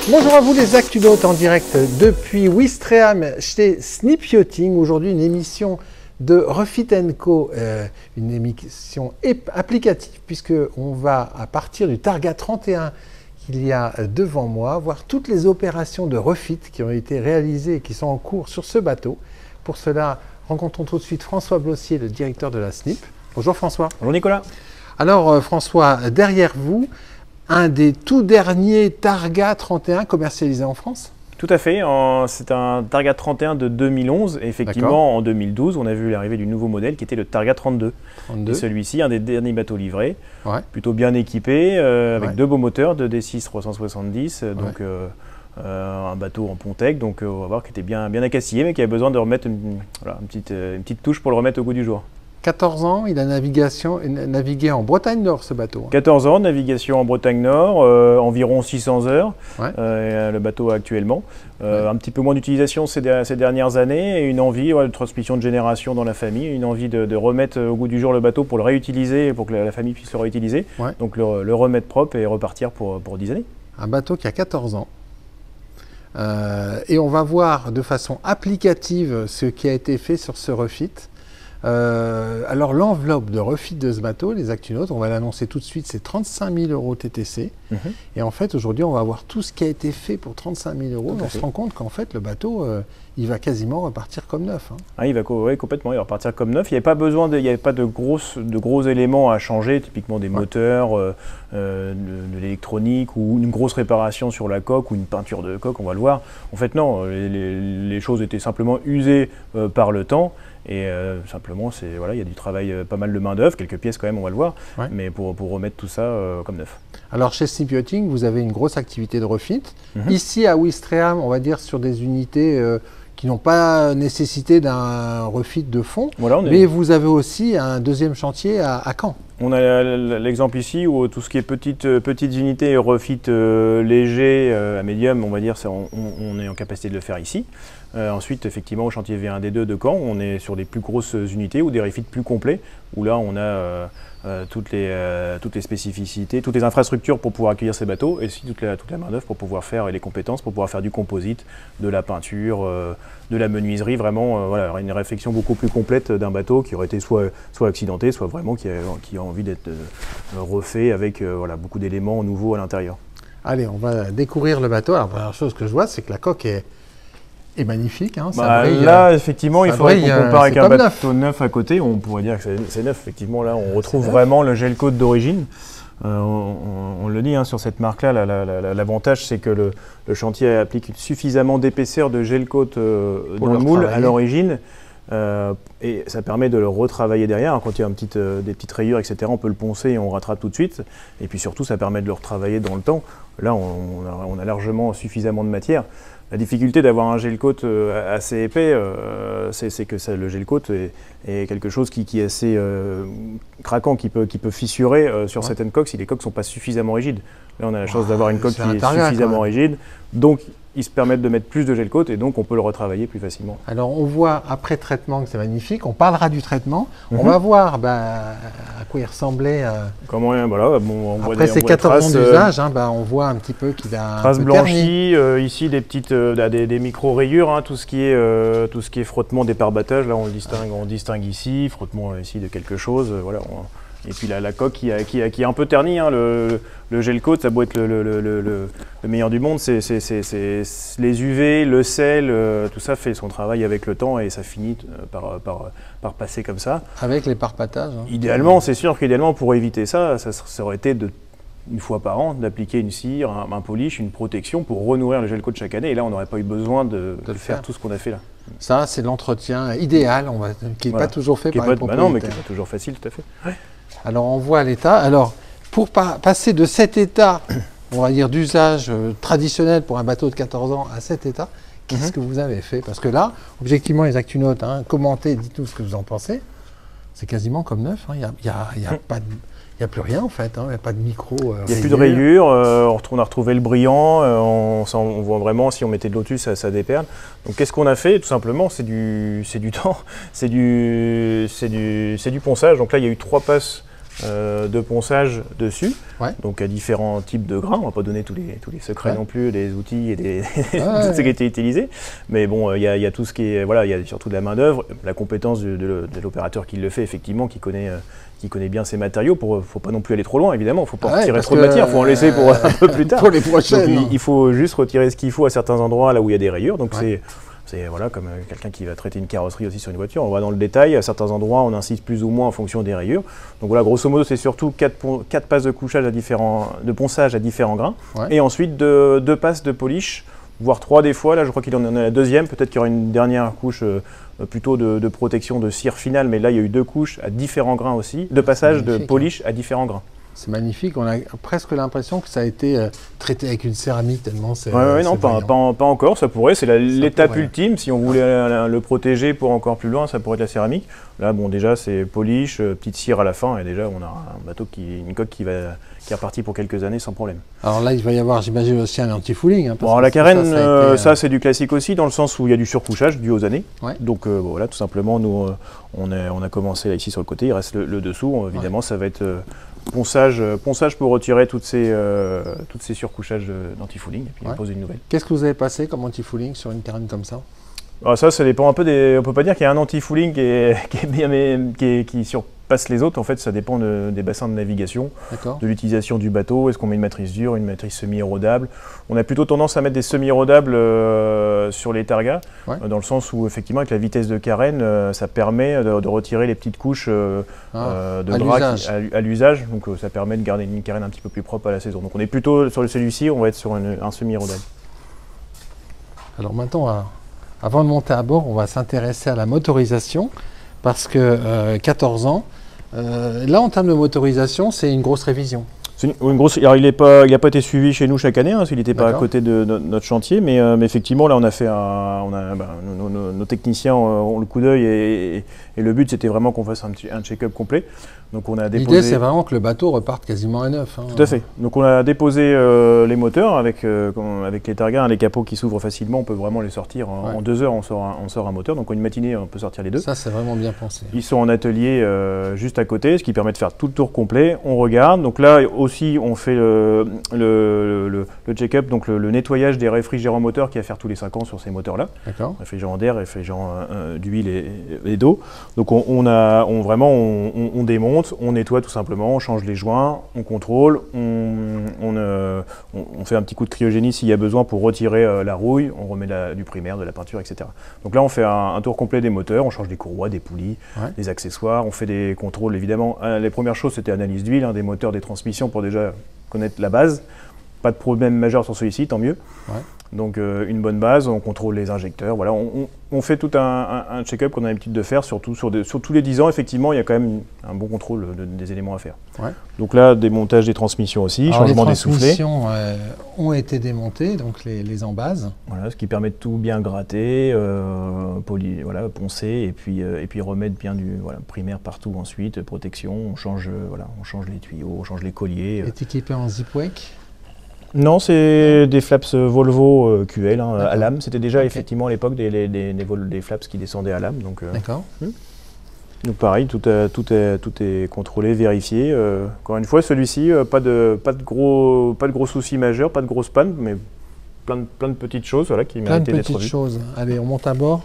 Bonjour à vous les Actunautes en direct depuis Ouistreham chez Snip Yachting. Aujourd'hui une émission de Refit & Co, une émission applicative puisqu'on va à partir du Targa 31 qu'il y a devant moi voir toutes les opérations de refit qui ont été réalisées et qui sont en cours sur ce bateau. Pour cela, rencontrons tout de suite François Blossier, le directeur de la Snip. Bonjour François. Bonjour Nicolas. Alors François, derrière vous, un des tout derniers Targa 31 commercialisés en France? Tout à fait, c'est un Targa 31 de 2011 et effectivement en 2012 on a vu l'arrivée du nouveau modèle qui était le Targa 32. Et celui-ci, un des derniers bateaux livrés, plutôt bien équipé, avec deux beaux moteurs de D6 370, donc un bateau en Pontec, donc on va voir qu'il était bien accassillé mais qui a besoin de remettre une petite touche pour le remettre au goût du jour. 14 ans, il a navigué en Bretagne Nord, ce bateau. 14 ans, navigation en Bretagne Nord, environ 600 heures, le bateau actuellement. Un petit peu moins d'utilisation ces dernières années, et une envie de transmission de génération dans la famille, une envie de remettre au goût du jour le bateau pour le réutiliser, pour que la famille puisse le réutiliser. Donc le remettre propre et repartir pour 10 années. Un bateau qui a 14 ans. Et on va voir de façon applicative ce qui a été fait sur ce refit. Alors l'enveloppe de refit de ce bateau, les Actunautes, on va l'annoncer tout de suite, c'est 35 000 € TTC. Et en fait, aujourd'hui, on va voir tout ce qui a été fait pour 35 000 €. On se rend compte qu'en fait, le bateau, il va quasiment repartir comme neuf. Ah, il va complètement, il va repartir comme neuf. Il n'y avait pas besoin, il n'y avait pas de gros éléments à changer, typiquement des moteurs, de l'électronique ou une grosse réparation sur la coque ou une peinture de coque, on va le voir. En fait, non, les choses étaient simplement usées par le temps. Et simplement, il y a du travail, pas mal de main d'œuvre, quelques pièces quand même, on va le voir, mais pour remettre tout ça comme neuf. Alors chez Snip Yachting, vous avez une grosse activité de refit. Ici à Ouistreham, on va dire sur des unités qui n'ont pas nécessité d'un refit de fond, mais vous avez aussi un deuxième chantier à Caen. On a l'exemple ici où tout ce qui est petites unités refit léger à médium, on va dire, on est en capacité de le faire ici. Ensuite, effectivement, au chantier V1D2 de Caen, on est sur des plus grosses unités ou des refits plus complets, où là, on a toutes les spécificités, toutes les infrastructures pour pouvoir accueillir ces bateaux, et aussi toute la main-d'œuvre pour pouvoir faire, et les compétences pour pouvoir faire du composite, de la peinture, de la menuiserie, vraiment une réflexion beaucoup plus complète d'un bateau qui aurait été soit accidenté, soit vraiment qui a envie d'être refait avec beaucoup d'éléments nouveaux à l'intérieur. Allez, on va découvrir le bateau. Alors, la première chose que je vois, c'est que la coque est magnifique. Là, effectivement, il faudrait qu'on compare avec un bateau neuf à côté. On pourrait dire que c'est neuf. Effectivement, là, on retrouve vraiment le gel coat d'origine. On le dit sur cette marque-là, l'avantage, c'est que le chantier applique suffisamment d'épaisseur de gel coat dans le moule à l'origine. Et ça permet de le retravailler derrière. Quand il y a des petites rayures, etc., on peut le poncer et on rattrape tout de suite. Et puis surtout, ça permet de le retravailler dans le temps. Là, on a largement suffisamment de matière. La difficulté d'avoir un gel coat assez épais, c'est que le gel coat est quelque chose qui est assez craquant, qui peut fissurer sur certaines coques si les coques ne sont pas suffisamment rigides. Là, on a la chance d'avoir une coque qui est suffisamment rigide. Donc, ils se permettent de mettre plus de gel coat et donc on peut le retravailler plus facilement. Alors on voit après traitement que c'est magnifique, on parlera du traitement, on va voir à quoi il ressemblait. Après ces 14 ans d'usage, on voit un petit peu qu'il a traces blanchies, ici des micro-rayures, tout ce qui est frottement des pare-battages, là on distingue ici, frottement ici de quelque chose, Et puis la coque qui est un peu ternie, le gel coat, ça a beau être le meilleur du monde, c'est les UV, le sel, tout ça fait son travail avec le temps et ça finit par passer comme ça. Avec les pare-battages. Idéalement, c'est sûr qu'idéalement pour éviter ça aurait été une fois par an d'appliquer une cire, un polish, une protection pour renourrir le gel coat chaque année. Et là, on n'aurait pas eu besoin de faire tout ce qu'on a fait là. Ça, c'est l'entretien idéal, qui n'est pas toujours fait par les propriétaires. Non, mais qui n'est pas toujours facile, tout à fait. Alors on voit l'état. Alors pour passer de cet état, on va dire d'usage traditionnel pour un bateau de 14 ans à cet état, qu'est-ce que vous avez fait? Parce que là, objectivement les Actunautes, commentez, dites-nous ce que vous en pensez. C'est quasiment comme neuf. Il n'y a plus rien en fait. Il n'y a pas de micro. Il n'y a plus de rayures. On a retrouvé le brillant. On voit vraiment si on mettait de Lotus, ça déperle. Donc qu'est-ce qu'on a fait? Tout simplement, c'est du temps. C'est du ponçage. Donc là, il y a eu 3 passes de ponçage dessus, donc à différents types de grains. On ne va pas donner tous les secrets non plus, des outils et tout ce qui a été utilisé. Mais bon, il y a tout ce qui est, voilà, il y a surtout de la main d'œuvre, la compétence de l'opérateur qui le fait effectivement, qui connaît bien ses matériaux. Il ne faut pas non plus aller trop loin, évidemment. Il ne faut pas retirer trop de matière, il faut en laisser pour un peu plus tard. Pour les prochaines. Donc, il faut juste retirer ce qu'il faut à certains endroits là où il y a des rayures. Donc c'est voilà, comme quelqu'un qui va traiter une carrosserie aussi sur une voiture, on va dans le détail, à certains endroits on insiste plus ou moins en fonction des rayures. Donc voilà, grosso modo c'est surtout 4 passes de couchage de ponçage à différents grains, et ensuite 2 passes de polish, voire 3 des fois. Là je crois qu'il en est à la deuxième, peut-être qu'il y aura une dernière couche plutôt de protection de cire finale, mais là il y a eu 2 couches à différents grains aussi, 2 passages de polish à différents grains. C'est magnifique, on a presque l'impression que ça a été traité avec une céramique tellement c'est... non, pas encore, ça pourrait, c'est l'étape ultime, si on voulait le protéger pour encore plus loin, ça pourrait être la céramique. Là, bon, déjà, c'est polish, petite cire à la fin, et déjà, on a un bateau, une coque qui est repartie pour quelques années sans problème. Alors là, il va y avoir, j'imagine, aussi un anti-fouling. Hein, bon, la carène, ça c'est du classique aussi, dans le sens où il y a du surcouchage dû aux années. Donc voilà, tout simplement, nous, on a commencé là, ici sur le côté, il reste le dessous, évidemment, ça va être... ponçage pour retirer toutes ces surcouchages d'anti-fouling et puis poser une nouvelle. Qu'est-ce que vous avez passé comme anti-fouling sur une carène comme ça? Alors ça dépend un peu des... On peut pas dire qu'il y a un anti-fouling qui surpasse les autres. En fait, ça dépend des bassins de navigation, de l'utilisation du bateau. Est-ce qu'on met une matrice dure, une matrice semi-érodable? On a plutôt tendance à mettre des semi-érodables sur les targas, dans le sens où, effectivement, avec la vitesse de carène, ça permet de retirer les petites couches de gras à l'usage. Donc ça permet de garder une carène un petit peu plus propre à la saison. Donc on est plutôt sur celui-ci, on va être sur un semi-érodable. Alors maintenant, avant de monter à bord, on va s'intéresser à la motorisation, parce que 14 ans, là en termes de motorisation, c'est une grosse révision. Alors il n'a pas été suivi chez nous chaque année, hein, s'il n'était pas à côté de notre chantier, mais effectivement là on a fait nos techniciens ont le coup d'œil et le but c'était vraiment qu'on fasse un check-up complet. Donc on a déposé... L'idée c'est vraiment que le bateau reparte quasiment à neuf. Hein. Tout à fait. Donc on a déposé les moteurs avec les targas, les capots qui s'ouvrent facilement, on peut vraiment les sortir en 2 heures, on sort un moteur. Donc en une matinée on peut sortir les 2. Ça c'est vraiment bien pensé. Ils sont en atelier juste à côté, ce qui permet de faire tout le tour complet. On regarde. Donc là aussi on fait le check-up, donc le nettoyage des réfrigérants moteurs qu'il y a à faire tous les 5 ans sur ces moteurs-là. Réfrigérant d'air, réfrigérant d'huile et d'eau. Donc on démonte, on nettoie tout simplement, on change les joints, on contrôle, on fait un petit coup de cryogénie s'il y a besoin pour retirer la rouille, on remet du primaire, de la peinture, etc. Donc là on fait un tour complet des moteurs, on change des courroies, des poulies, des accessoires, on fait des contrôles évidemment. Les premières choses c'était analyse d'huile, des moteurs, des transmissions pour déjà connaître la base. Pas de problème majeur sur celui-ci, tant mieux. Donc une bonne base, on contrôle les injecteurs. Voilà, on fait tout un check-up qu'on a l'habitude de faire, surtout sur tous les 10 ans. Effectivement, il y a quand même un bon contrôle des éléments à faire. Donc là, démontage des transmissions aussi, changement des soufflets. Les transmissions ont été démontées, donc les embases. Voilà, ce qui permet de tout bien gratter, poncer et puis remettre bien du primaire partout ensuite, protection. On change les tuyaux, on change les colliers. Est équipé en zipwake? Non, c'est des flaps Volvo QL à lame. C'était déjà effectivement à l'époque des flaps qui descendaient à lame. D'accord. Donc pareil, tout est contrôlé, vérifié. Encore une fois, celui-ci, pas de gros soucis majeurs, pas de grosses pannes, mais plein de petites choses qui méritaient d'être vues. Plein de petites choses. Allez, on monte à bord.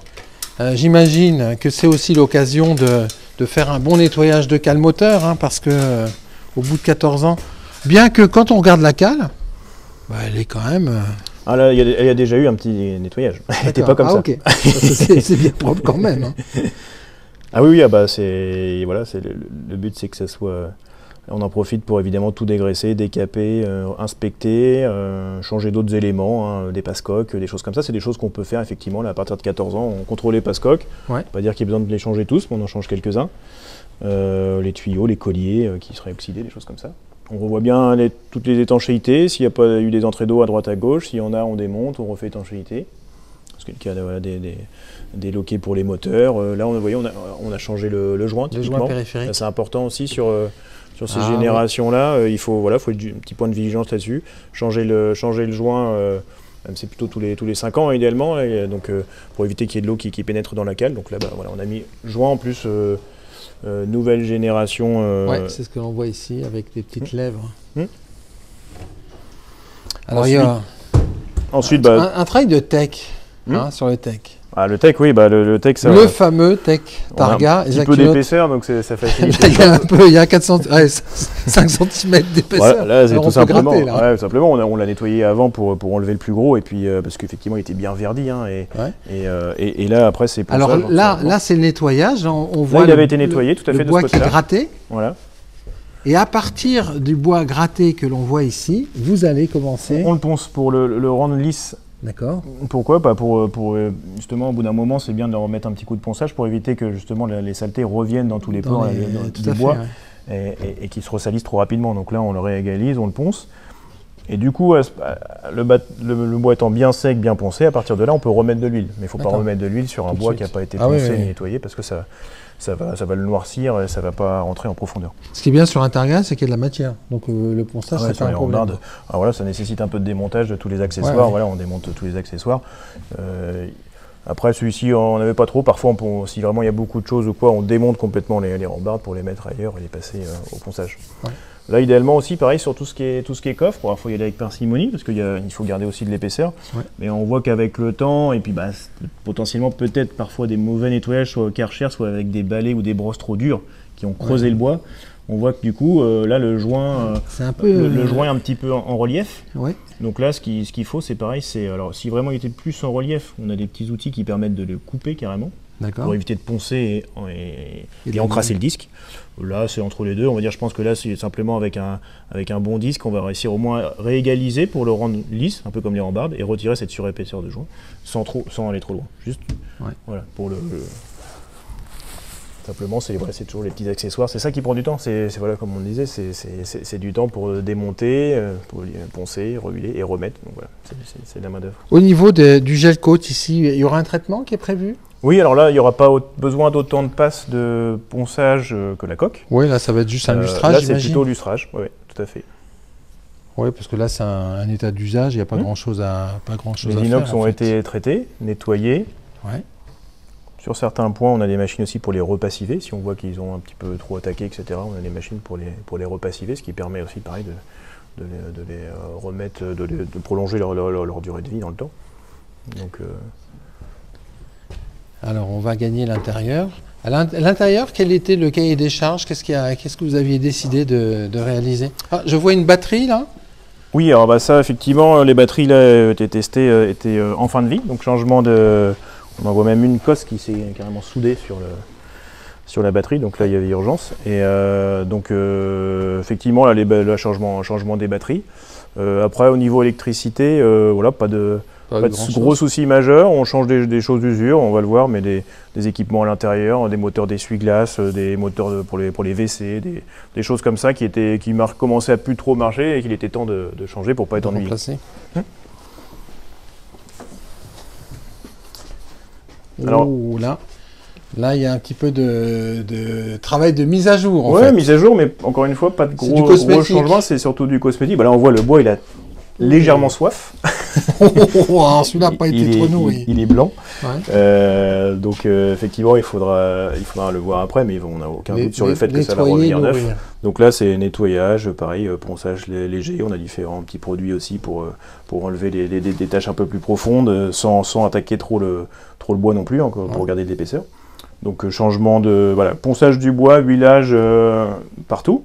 J'imagine que c'est aussi l'occasion de faire un bon nettoyage de cale moteur, parce que au bout de 14 ans, bien que quand on regarde la cale, elle est quand même... Ah là, il y a déjà eu un petit nettoyage. Elle n'était pas comme ça. Ok. C'est bien propre quand même. Ah oui, le but c'est que ça soit... On en profite pour évidemment tout dégraisser, décaper, inspecter, changer d'autres éléments, des passecoques, des choses comme ça. C'est des choses qu'on peut faire effectivement là, à partir de 14 ans. On contrôle les passecoques. Pas dire qu'il y a besoin de les changer tous, mais on en change quelques-uns. Les tuyaux, les colliers qui seraient oxydés, des choses comme ça. On revoit bien toutes les étanchéités, s'il n'y a pas eu des entrées d'eau à droite à gauche, s'il y en a, on démonte, on refait étanchéité. Parce qu'il y a des loquets pour les moteurs. Là, on a changé le joint, typiquement. Le joint périphérique. C'est important aussi sur ces générations-là. Il faut un petit point de vigilance là-dessus. Changer le joint, c'est plutôt tous les 5 ans idéalement, pour éviter qu'il y ait de l'eau qui pénètre dans la cale. Donc là, on a mis joint en plus... nouvelle génération. Ouais, c'est ce que l'on voit ici avec des petites lèvres. Alors ensuite, un travail de tech sur le tech. Ah, le tech, oui, le tech, ça. Le fameux tech Targa. Un petit peu d'épaisseur, donc ça facilite. Il y a 5 cm d'épaisseur. Voilà, là, c'est tout simplement. Gratter, simplement, on l'a nettoyé avant pour enlever le plus gros, et puis parce qu'effectivement, il était bien verdi, et là, après, c'est pour alors, là, c'est le nettoyage. On voit il avait été nettoyé, tout à fait, le bois qui est gratté. Voilà. Et à partir du bois gratté que l'on voit ici, vous allez commencer. On le ponce pour le rendre lisse. D'accord. Pourquoi ? Pour justement, au bout d'un moment, c'est bien de remettre un petit coup de ponçage pour éviter que justement les saletés reviennent dans tous les pores du bois et qu'ils se ressalissent trop rapidement. Donc là, on le réégalise, on le ponce. Et du coup, le bois étant bien sec, bien poncé, à partir de là, on peut remettre de l'huile. Mais il ne faut pas remettre de l'huile sur un bois qui n'a pas été poncé ni nettoyé parce que ça va le noircir et ça ne va pas rentrer en profondeur. Ce qui est bien sur un Targa, c'est qu'il y a de la matière. Donc le ponçage, c'est pas un problème. Voilà, ça nécessite un peu de démontage de tous les accessoires. Voilà, on démonte tous les accessoires. Après, celui-ci, on n'avait pas trop. Parfois, si vraiment il y a beaucoup de choses ou quoi, on démonte complètement les rambardes pour les mettre ailleurs et les passer au ponçage. Ouais. Là, idéalement aussi, pareil, sur tout ce qui est coffre, il faut y aller avec parcimonie parce qu'il faut garder aussi de l'épaisseur. Ouais. Mais on voit qu'avec le temps, et puis potentiellement peut-être parfois des mauvais nettoyages, soit au Karcher, soit avec des balais ou des brosses trop dures qui ont creusé le bois, on voit que du coup, là, le joint le joint est un petit peu en relief. Ouais. Donc là, ce qu'il faut, c'est pareil. Alors, si vraiment il était plus en relief, on a des petits outils qui permettent de le couper carrément. Pour éviter de poncer et encrasser le disque. Là, c'est entre les deux. On va dire, je pense que là, c'est simplement avec un bon disque, on va réussir au moins à réégaliser pour le rendre lisse, un peu comme les rambardes, et retirer cette surépaisseur de joint, sans aller trop loin. Juste, voilà, pour simplement, c'est toujours les petits accessoires. C'est ça qui prend du temps. Voilà, comme on disait, c'est du temps pour démonter, pour poncer, rehuiler et remettre. Donc voilà, c'est de la main d'œuvre. Au niveau du gel coat ici, il y aura un traitement qui est prévu ? Oui, alors là, il n'y aura pas besoin d'autant de passes de ponçage que la coque. Oui, là, ça va être juste un lustrage, là, c'est plutôt lustrage, oui, tout à fait. Oui, parce que là, c'est un état d'usage, il n'y a pas grand-chose à faire. Les inox ont été traités, nettoyés. Ouais. Sur certains points, on a des machines aussi pour les repassiver. Si on voit qu'ils ont un petit peu trop attaqué, etc., on a des machines pour les repassiver, ce qui permet aussi, pareil, de les remettre, de prolonger leur durée de vie dans le temps. Donc... Alors, on va gagner l'intérieur. À l'intérieur, quel était le cahier des charges ? Qu'est-ce que vous aviez décidé de réaliser ? Ah, je vois une batterie, là. Oui, alors ça, effectivement, les batteries là étaient testées, étaient en fin de vie. Donc, changement de... On en voit même une cosse qui s'est carrément soudée sur la batterie. Donc là, il y avait urgence. Et donc, effectivement, là, changement des batteries. Après, au niveau électricité, voilà, pas de gros soucis majeurs, on change des choses d'usure, on va le voir, mais des équipements à l'intérieur, des moteurs d'essuie-glace, des moteurs pour les WC, des choses comme ça qui commençaient à plus trop marcher et qu'il était temps de changer pour ne pas être ennuyé. Alors, là, il y a un petit peu de travail de mise à jour. Oui, mise à jour, mais encore une fois, pas de gros changements, c'est surtout du cosmétique. Là, on voit le bois, il a légèrement soif. Celui-là n'a pas été trop nourri. Il est blanc. Ouais. Donc effectivement, il faudra le voir après, mais on n'a aucun doute sur le fait que ça va revenir neuf. Donc là, c'est nettoyage, pareil, ponçage léger. On a différents petits produits aussi pour enlever des taches un peu plus profondes, sans attaquer trop le bois non plus, pour garder de l'épaisseur. Donc changement de ponçage du bois, huilage partout.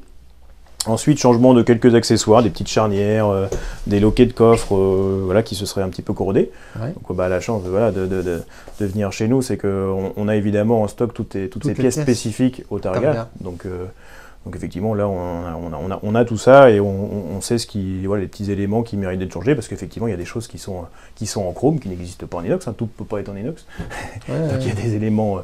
Ensuite, changement de quelques accessoires, des petites charnières, des loquets de coffre qui se seraient un petit peu corrodés. Ouais. Donc la chance de venir chez nous, c'est qu'on a évidemment en stock toutes ces pièces spécifiques au Targa. Donc effectivement, là, on a tout ça et on sait les petits éléments qui méritent d'être changés, parce qu'effectivement, il y a des choses qui sont en chrome, qui n'existent pas en inox. Tout ne peut pas être en inox. Donc il y a des éléments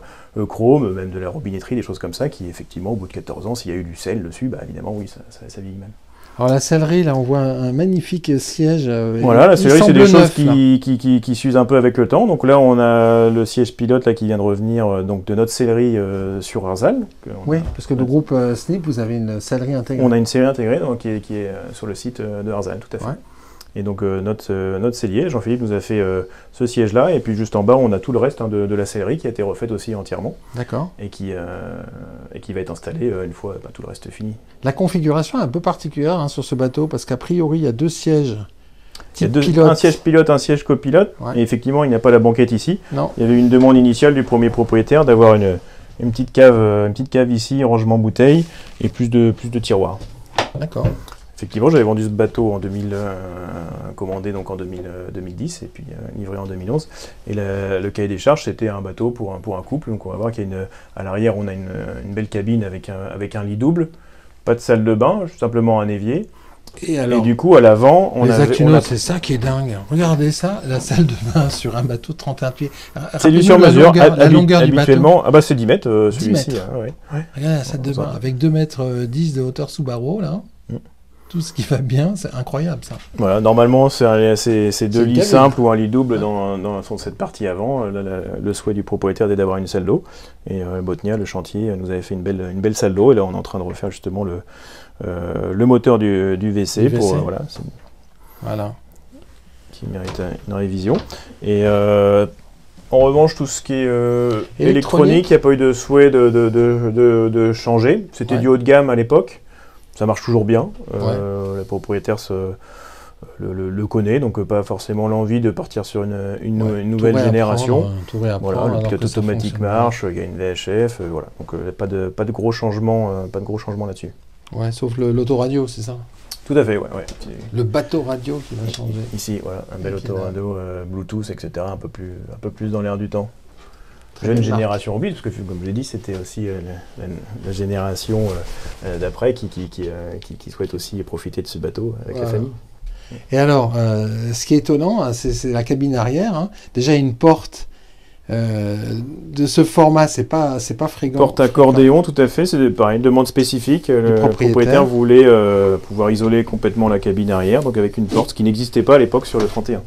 chrome, même de la robinetterie, des choses comme ça, qui effectivement, au bout de 14 ans, s'il y a eu du sel dessus, évidemment, oui, ça vieillit mal. Alors la sellerie, là, on voit un magnifique siège. Voilà, la sellerie, c'est des choses qui s'usent un peu avec le temps. Donc là, on a le siège pilote là, qui vient de revenir de notre sellerie sur Arzal. Oui, parce que le groupe Snip, vous avez une sellerie intégrée. On a une sellerie intégrée qui est sur le site de Arzal, tout à fait. Ouais. Et donc notre cellier, Jean-Philippe nous a fait ce siège-là, et puis juste en bas, on a tout le reste de la sellerie qui a été refaite aussi entièrement. D'accord. Et qui va être installé une fois tout le reste fini. La configuration est un peu particulière sur ce bateau, parce qu'a priori, il y a 2 sièges. Un siège pilote, un siège copilote, et effectivement, il n'y a pas la banquette ici. Non. Il y avait une demande initiale du premier propriétaire d'avoir une petite cave ici, rangement bouteille, et plus de tiroirs. D'accord. Effectivement, j'avais vendu ce bateau en commandé donc en 2010 et puis livré en 2011. Et le cahier des charges, c'était un bateau pour un couple. Donc on va voir qu'il y a à l'arrière, on a une belle cabine avec un lit double, pas de salle de bain, simplement un évier. Et du coup, à l'avant, on a... c'est ça qui est dingue. Regardez ça, la salle de bain sur un bateau de 31 pieds. C'est du sur-mesure. La longueur du bateau. C'est 10 mètres, celui-ci. Ouais. Regarde la salle de bain, avec 2,10 mètres de hauteur sous barreau, là. Tout ce qui va bien, c'est incroyable, ça. Voilà, normalement, c'est 2 lits simples ou un lit double dans cette partie avant. Le souhait du propriétaire est d'avoir une salle d'eau. Et Botnia, le chantier, nous avait fait une belle salle d'eau. Et là, on est en train de refaire justement le moteur du WC. Voilà. Qui mérite une révision. Et en revanche, tout ce qui est électronique, il n'y a pas eu de souhait de changer. C'était du haut de gamme à l'époque. Ça marche toujours bien. Le propriétaire le connaît, donc pas forcément l'envie de partir sur une nouvelle génération. Le pilote automatique marche, il y a une VHF, voilà. Donc pas de gros changements là-dessus. Ouais, sauf l'autoradio, c'est ça? Tout à fait, ouais. Le bateau radio qui va changer. Ici, voilà, un bel autoradio, Bluetooth, etc. Un peu plus dans l'air du temps. Jeune génération Orbit, parce que comme je l'ai dit, c'était aussi la génération d'après qui souhaite aussi profiter de ce bateau avec la famille. Et alors, ce qui est étonnant, c'est la cabine arrière. Déjà, une porte de ce format, c'est pas fréquent. Porte accordéon, tout à fait, c'est pareil, une demande spécifique. Le propriétaire voulait pouvoir isoler complètement la cabine arrière, donc avec une porte qui n'existait pas à l'époque sur le 31.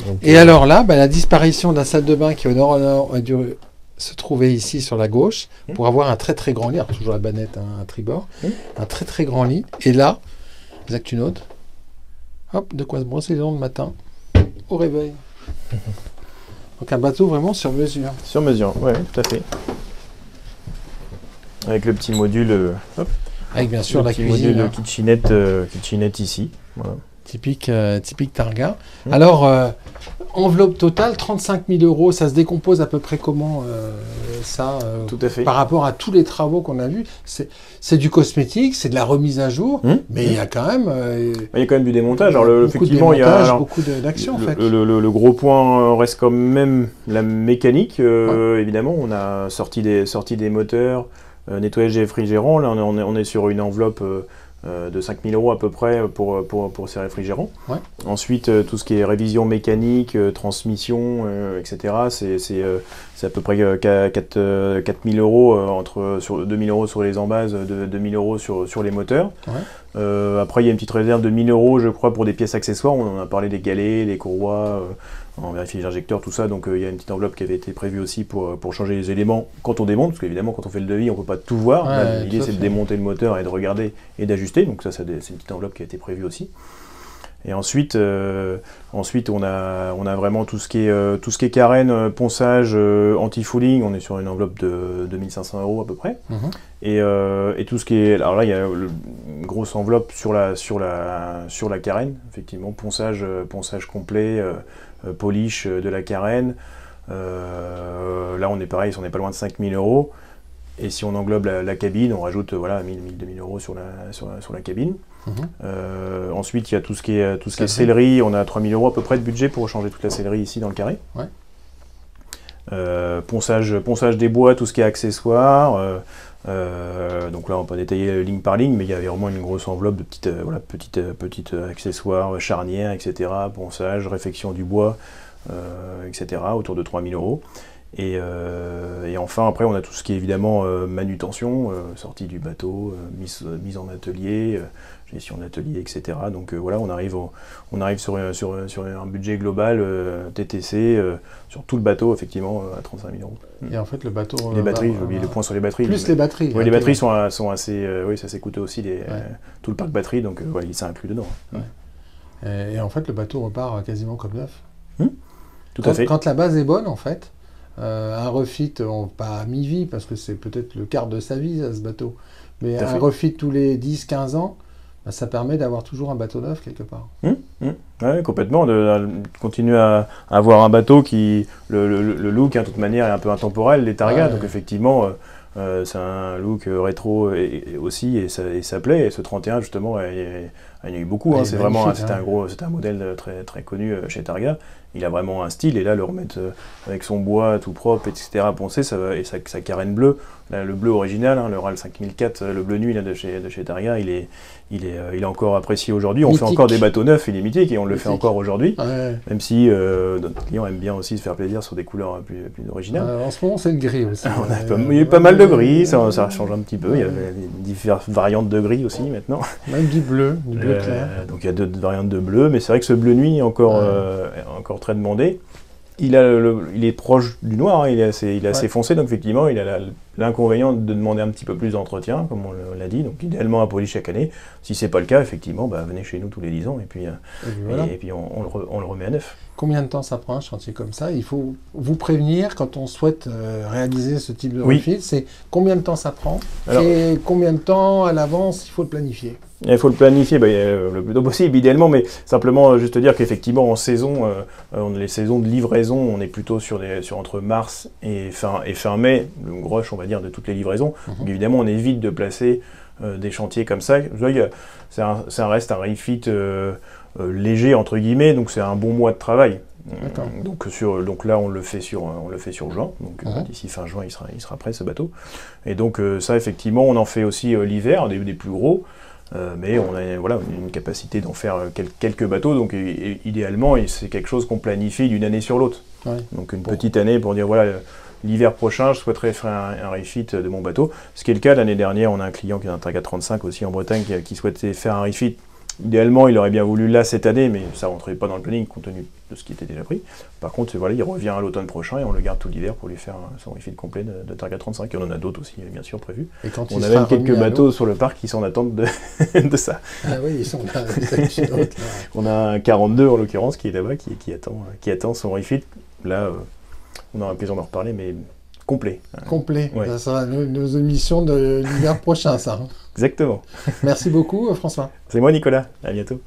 Donc, alors là, la disparition de la salle de bain qui au nord a dû se trouver ici sur la gauche pour avoir un très très grand lit. Alors, toujours la banette, un tribord, un très très grand lit. Et là, Isaac, une autre. Hop, de quoi se brosser les dents le matin au réveil. Donc un bateau vraiment sur mesure. Sur mesure, oui, tout à fait. Avec le petit module. Avec bien sûr la cuisine. Le kitchenette ici. Voilà. Typique Targa. Alors, enveloppe totale, 35 000 €, ça se décompose à peu près comment Tout à fait. Par rapport à tous les travaux qu'on a vus? C'est du cosmétique, c'est de la remise à jour, mais il y a quand même... il y a quand même du démontage. Effectivement, il y a beaucoup d'actions en fait. Le gros point reste quand même la mécanique. Évidemment, on a sorti des moteurs, nettoyage des réfrigérants. Là, on est sur une enveloppe... de 5 000 € à peu près pour ces réfrigérants. Ensuite, tout ce qui est révision mécanique, transmission, etc., c'est à peu près 4 000 €, sur 2 000 € sur les embases, 2 000 € sur les moteurs. Après, il y a une petite réserve de 1 000 €, je crois, pour des pièces accessoires. On en a parlé des galets, les courroies, on vérifie les injecteurs, tout ça. Donc, il y a une petite enveloppe qui avait été prévue aussi pour changer les éléments quand on démonte, parce qu'évidemment, quand on fait le devis, on ne peut pas tout voir. L'idée, c'est de démonter le moteur et de regarder et d'ajuster. Donc, c'est une petite enveloppe qui a été prévue aussi. Et ensuite, on a vraiment tout ce qui est carène, ponçage, anti-fouling. On est sur une enveloppe de 2 500 € à peu près. Et tout ce qui est... Alors là, il y a une grosse enveloppe sur la carène, effectivement. Ponçage complet, polish de la carène. Là, on est pareil, on n'est pas loin de 5 000 €. Et si on englobe la cabine, on rajoute 1 000 à 2 000 € sur la cabine. Ensuite, il y a tout ce qui est sellerie. On a 3 000 € à peu près de budget pour changer toute la sellerie ici dans le carré. Ponçage des bois, tout ce qui est accessoires. Donc là, on peut détailler ligne par ligne, mais il y avait vraiment une grosse enveloppe de petites accessoires, charnières, etc. Ponçage, réfection du bois, etc. autour de 3 000 €. Et enfin, après, on a tout ce qui est évidemment manutention, sortie du bateau, mise en atelier, gestion d'atelier, etc. Donc voilà, on arrive sur un budget global TTC sur tout le bateau, effectivement, à 35 000 €. Et en fait, le bateau... les batteries, j'ai oublié le point sur les batteries. Plus les batteries. Oui, les batteries sont assez... c'est assez coûteux aussi, tout le parc batterie, donc ça inclut dedans. Et en fait, le bateau repart quasiment comme neuf. Tout à fait. Quand la base est bonne, en fait, un refit, pas à mi-vie, parce que c'est peut-être le quart de sa vie, ce bateau, mais un refit tous les 10-15 ans, ça permet d'avoir toujours un bateau neuf quelque part. Oui, complètement. De continuer à avoir un bateau qui, le look, de toute manière, est un peu intemporel, les Targa. Donc effectivement, c'est un look rétro aussi, et ça plaît. Et ce 31, justement, il y en a eu beaucoup. C'est vraiment, c'était un modèle très, très connu chez Targa. Il a vraiment un style, et là, le remettre avec son bois tout propre, etc., poncé, et sa carène bleue, là, le bleu original, le RAL 5004, le bleu nuit là, de chez Targa, il est encore apprécié aujourd'hui. On fait encore des bateaux neufs, il est mythique, et on le fait encore aujourd'hui, même si notre client aime bien aussi se faire plaisir sur des couleurs plus originales. En ce moment, c'est le gris aussi. Il y a pas mal de gris, ça change un petit peu. Il y a différentes variantes de gris aussi maintenant. Même du bleu clair. Donc il y a d'autres variantes de bleu, mais c'est vrai que ce bleu nuit est encore très demandé. Il est proche du noir, il est assez foncé, donc effectivement il a l'inconvénient de demander un petit peu plus d'entretien, comme on l'a dit, donc idéalement un poli chaque année. Si c'est pas le cas, effectivement, venez chez nous tous les 10 ans, et puis on le remet à neuf. Combien de temps ça prend un chantier comme ça? Il faut vous prévenir quand on souhaite réaliser ce type de refit. C'est combien de temps ça prend? Et combien de temps à l'avance il faut le planifier? Il faut le planifier le plus tôt possible, idéalement, mais simplement juste dire qu'effectivement en saison, les saisons de livraison, on est plutôt sur entre mars et fin mai, le rush on va dire de toutes les livraisons. Donc évidemment on évite de placer des chantiers comme ça. Ça reste un refit léger entre guillemets, donc c'est un bon mois de travail. Donc là on le fait sur juin, donc d'ici fin juin il sera prêt ce bateau. Et donc ça effectivement on en fait aussi l'hiver, des plus gros. Mais on a une capacité d'en faire quelques bateaux, donc idéalement c'est quelque chose qu'on planifie d'une année sur l'autre. Donc une petite année pour dire l'hiver prochain je souhaiterais faire un refit de mon bateau. Ce qui est le cas l'année dernière, on a un client qui a un Targa 35 aussi en Bretagne qui souhaitait faire un refit. Idéalement il aurait bien voulu là cette année, mais ça ne rentrait pas dans le planning compte tenu de ce qui était déjà pris. Par contre il revient à l'automne prochain et on le garde tout l'hiver pour lui faire son refit complet de Targa 35. Et on en a d'autres aussi bien sûr prévus. On a même quelques bateaux sur le parc qui sont en attente de ça. Ah oui, ils sont là. On a un 42 en l'occurrence qui est là-bas, qui attend son refit. Là on aura l'occasion d'en reparler, mais complet. Complet, ça sera nos émissions de l'hiver prochain, ça. Exactement. Merci beaucoup François. C'est moi Nicolas, à bientôt.